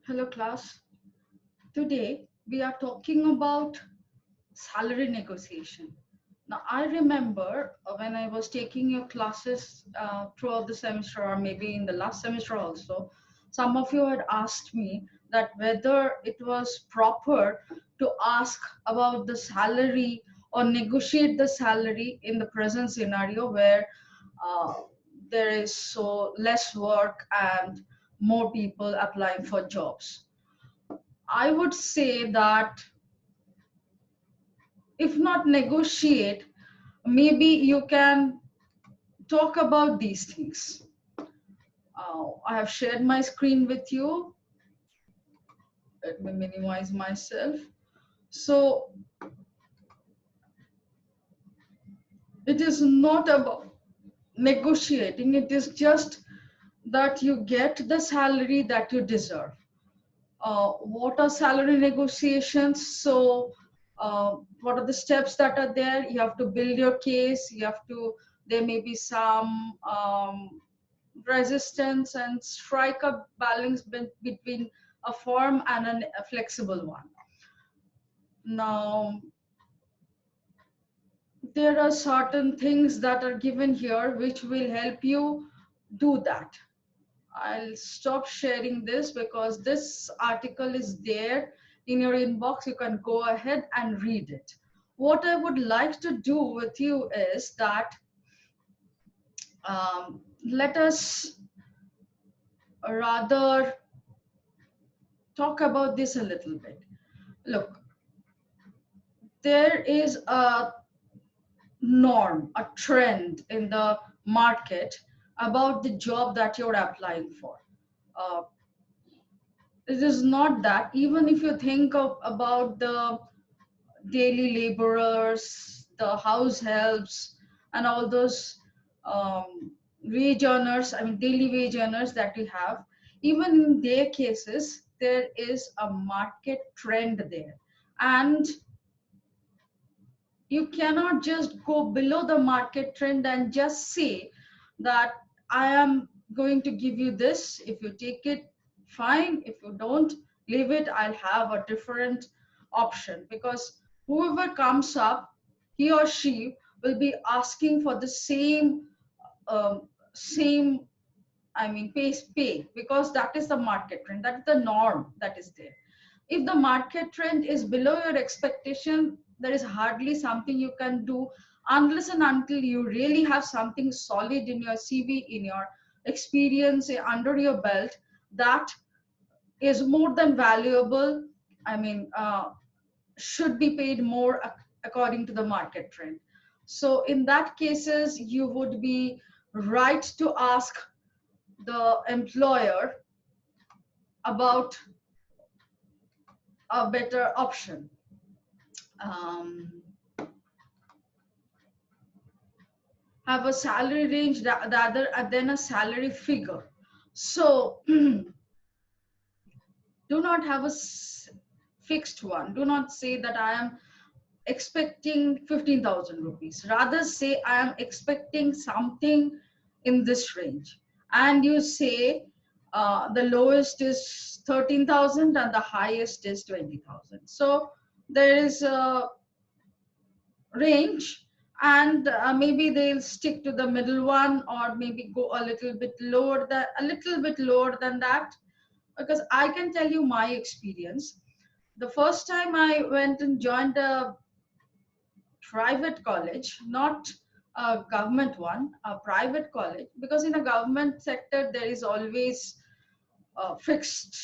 Hello, class. Today we are talking about salary negotiation. Now, I remember when I was taking your classes throughout the semester, or maybe in the last semester also, some of you had asked me that whether it was proper to ask about the salary or negotiate the salary in the present scenario where uh, there is so less work and more people applying for jobs. I would say that if not negotiate, maybe you can talk about these things. I have shared my screen with you. Let me minimize myself. So it is not about negotiating, it is just that you get the salary that you deserve. What are salary negotiations? So what are the steps that are there? You have to build your case. You have to, there may be some resistance and strike a balance between a firm and a flexible one. Now, there are certain things that are given here which will help you do that. I'll stop sharing this because this article is there in your inbox. You can go ahead and read it. What I would like to do with you is that let us rather talk about this a little bit. Look, there is a norm, a trend in the market about the job that you're applying for. Uh, it is not that, even if you think about the daily laborers, the house helps, and all those wage earners, I mean, daily wage earners that we have, even in their cases, there is a market trend there. And you cannot just go below the market trend and just say that I am going to give you this. If you take it, fine. If you don't, leave it. I'll have a different option, because whoever comes up, he or she will be asking for the same, I mean, pay, because that is the market trend. That is the norm that is there. If the market trend is below your expectation, there is hardly something you can do unless and until you really have something solid in your CV, in your experience under your belt, that is more than valuable. I mean, should be paid more according to the market trend. So in that cases, you would be right to ask the employer about a better option. Um, have a salary range rather than a salary figure. So do not have a fixed one. Do not say that I am expecting 15,000 rupees. Rather say I am expecting something in this range. And you say the lowest is 13,000 and the highest is 20,000. So there is a range, and maybe they'll stick to the middle one, or maybe go a little bit lower than that. Because I can tell you my experience. The first time I went and joined a private college, not a government one, a private college, because in a government sector there is always fixed,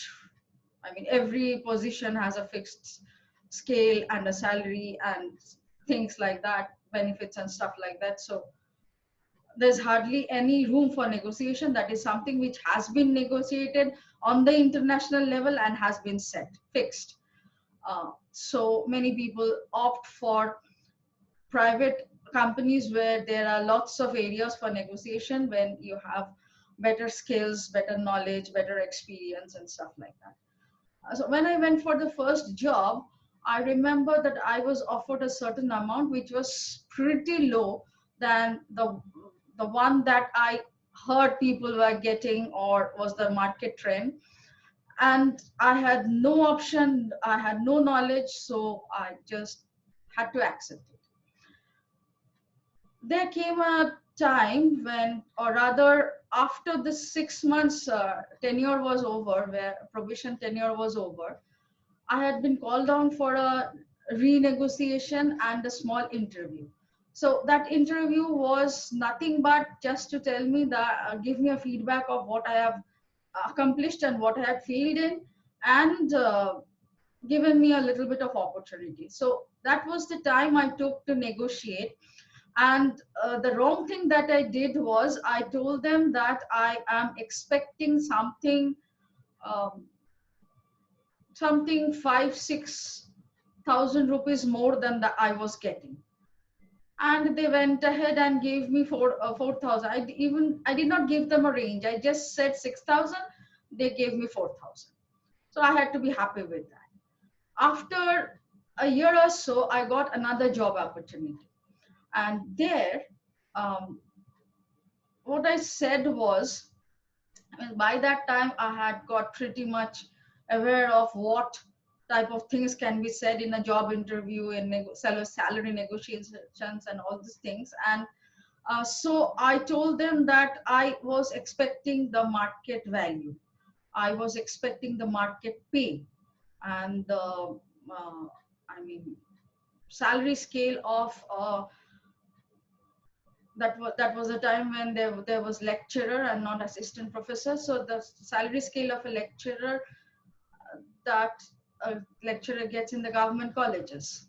I mean, every position has a fixed scale and a salary and things like that, benefits and stuff like that. So there's hardly any room for negotiation. That is something which has been negotiated on the international level and has been set, fixed. So many people opt for private companies where there are lots of areas for negotiation, when you have better skills, better knowledge, better experience, and stuff like that. So when I went for the first job, I remember that I was offered a certain amount which was pretty low than the one that I heard people were getting or was the market trend. and I had no option, I had no knowledge, so I just had to accept it. There came a time when, or rather, after the 6 months tenure was over, where probation tenure was over, I had been called down for a renegotiation and a small interview. So that interview was nothing but just to tell me that, give me a feedback of what I have accomplished and what I had failed in, and given me a little bit of opportunity. So that was the time I took to negotiate. And the wrong thing that I did was I told them that I am expecting um, something 5-6 thousand rupees more than that I was getting, and they went ahead and gave me 4,000. I did not give them a range. I just said 6,000. They gave me 4,000. So I had to be happy with that. After a year or so, I got another job opportunity, and there, um, what I said was, I mean, by that time, I had got pretty much aware of what type of things can be said in a job interview, in salary negotiations, and all these things. And so I told them that I was expecting the market value, I was expecting the market pay, and the I mean salary scale of that was a time when there was lecturer and not assistant professor. So the salary scale of a lecturer, that a lecturer gets in the government colleges.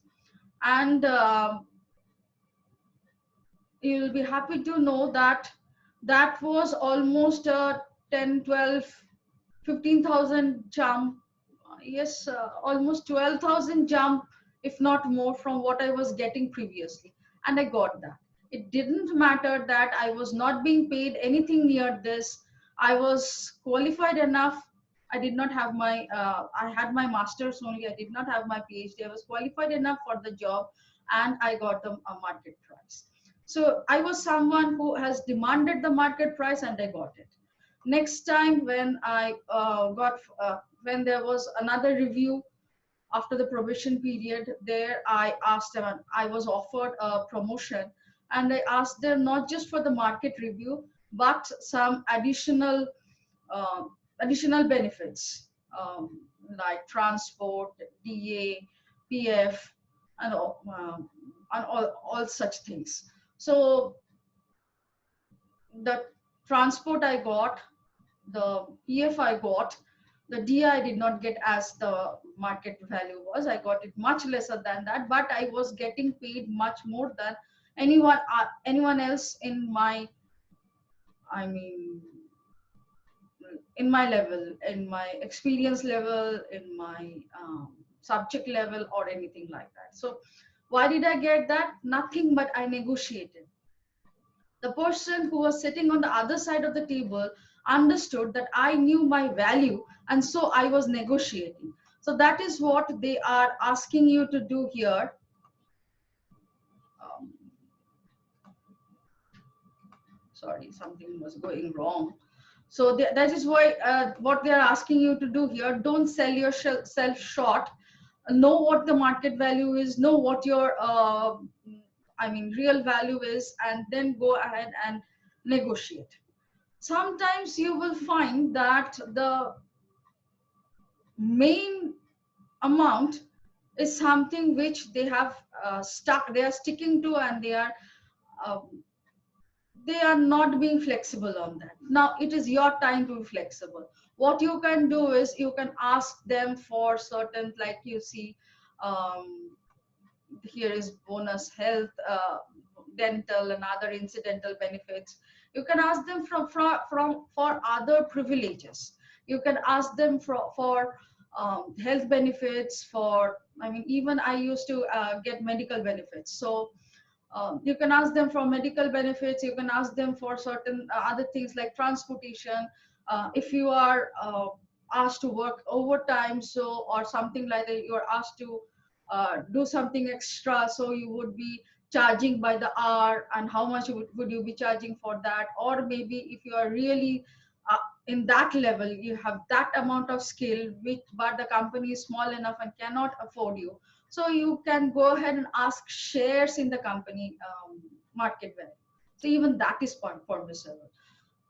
And you'll be happy to know that that was almost a 10, 12, 15,000 jump. Yes, almost 12,000 jump, if not more, from what I was getting previously. And I got that. It didn't matter that I was not being paid anything near this. I was qualified enough. I did not have I had my master's only. I did not have my PhD. I was qualified enough for the job, and I got a market price. So I was someone who has demanded the market price, and I got it. Next time when I got when there was another review after the probation period, there I asked them, I was offered a promotion, and I asked them not just for the market review, but some uh, additional benefits, like transport, DA, PF, and all such things. So the transport I got, the PF I got, the DI did not get as the market value was. I got it much lesser than that, but I was getting paid much more than anyone else in my, I mean, in my level, in my experience level, in my subject level, or anything like that. So why did I get that? Nothing but I negotiated. The person who was sitting on the other side of the table understood that I knew my value, and so I was negotiating. So that is what they are asking you to do here. Um, Sorry, something was going wrong. So that is why what they are asking you to do here. Don't sell yourself short. Know what the market value is. Know what your real value is, and then go ahead and negotiate. Sometimes you will find that the main amount is something which they are sticking to, and um, they are not being flexible on that. Now it is your time to be flexible. What you can do is you can ask them for certain, like you see, um, here is bonus health, dental, and other incidental benefits. You can ask them for other privileges. You can ask them for health benefits. For, I mean, even I used to get medical benefits. So you can ask them for medical benefits. You can ask them for certain other things like transportation. If you are asked to work overtime, so, or something like that, you are asked to do something extra, so you would be charging by the hour, and how much would you be charging for that? Or maybe if you are really in that level, you have that amount of skill, which but the company is small enough and cannot afford you, so you can go ahead and ask shares in the company market value. So even that is permissible.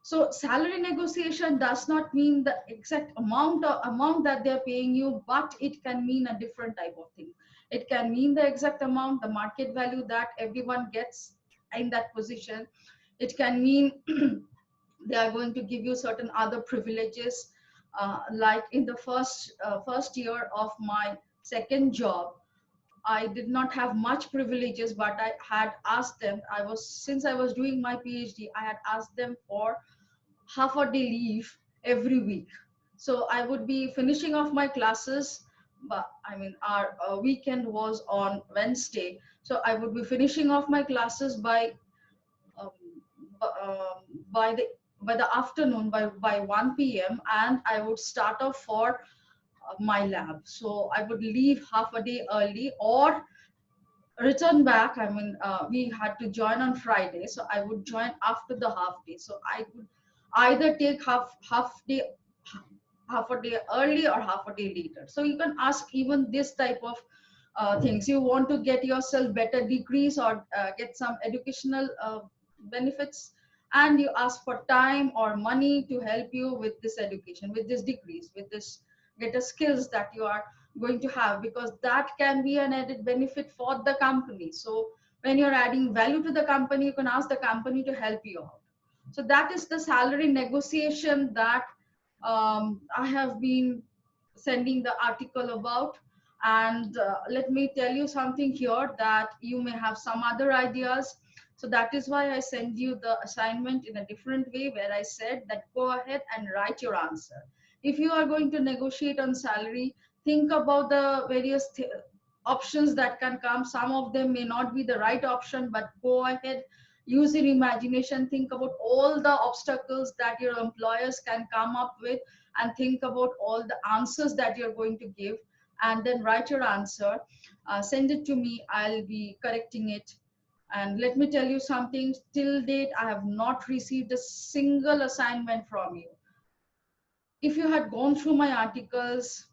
So salary negotiation does not mean the exact amount that they're paying you, but it can mean a different type of thing. It can mean the exact amount, the market value that everyone gets in that position. It can mean they are going to give you certain other privileges. Like in the first year of my second job, I did not have much privileges, but I had asked them. Since I was doing my PhD, I had asked them for half a day leave every week. So I would be finishing off my classes, but I mean, our weekend was on Wednesday. So I would be finishing off my classes um, by the afternoon, by 1 p.m., and I would start off for my lab. So I would leave half a day early or return back. I mean, we had to join on Friday, so I would join after the half day. So I would either take half a day early or half a day later. So you can ask even this type of things. You want to get yourself better degrees or get some educational benefits, and you ask for time or money to help you with this education, with this degrees, with this better skills that you are going to have, because that can be an added benefit for the company. So when you're adding value to the company, you can ask the company to help you out. So that is the salary negotiation that I have been sending the article about. And let me tell you something here that you may have some other ideas. So that is why I send you the assignment in a different way, where I said that go ahead and write your answer. If you are going to negotiate on salary, think about the various options that can come. Some of them may not be the right option, but go ahead, use your imagination, think about all the obstacles that your employers can come up with, and think about all the answers that you're going to give, and then write your answer. Send it to me, I'll be correcting it. And let me tell you something, till date I have not received a single assignment from you. If you had gone through my articles,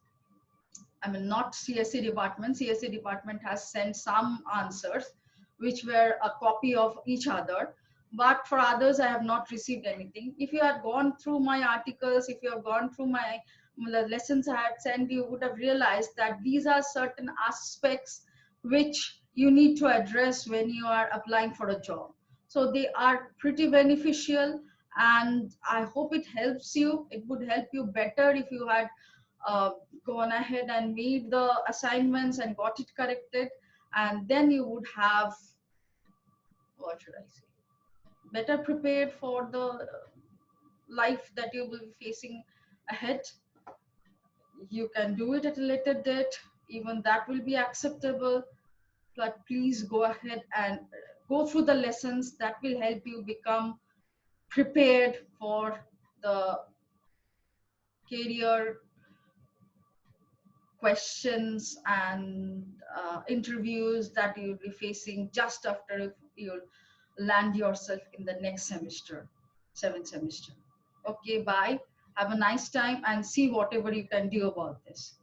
I mean, not CSE department. CSE department has sent some answers which were a copy of each other. But for others, I have not received anything. If you had gone through my articles, if you have gone through the lessons I had sent, you would have realized that these are certain aspects which you need to address when you are applying for a job. So they are pretty beneficial, and I hope it helps you. It would help you better if you had uh, gone ahead and made the assignments and got it corrected, and then you would have, what should I say, better prepared for the life that you will be facing ahead. You can do it at a later date, even that will be acceptable, but please go ahead and go through the lessons that will help you become prepared for the career questions and interviews that you'll be facing just after you land yourself in the next semester, seventh semester. Okay, bye. Have a nice time and see whatever you can do about this.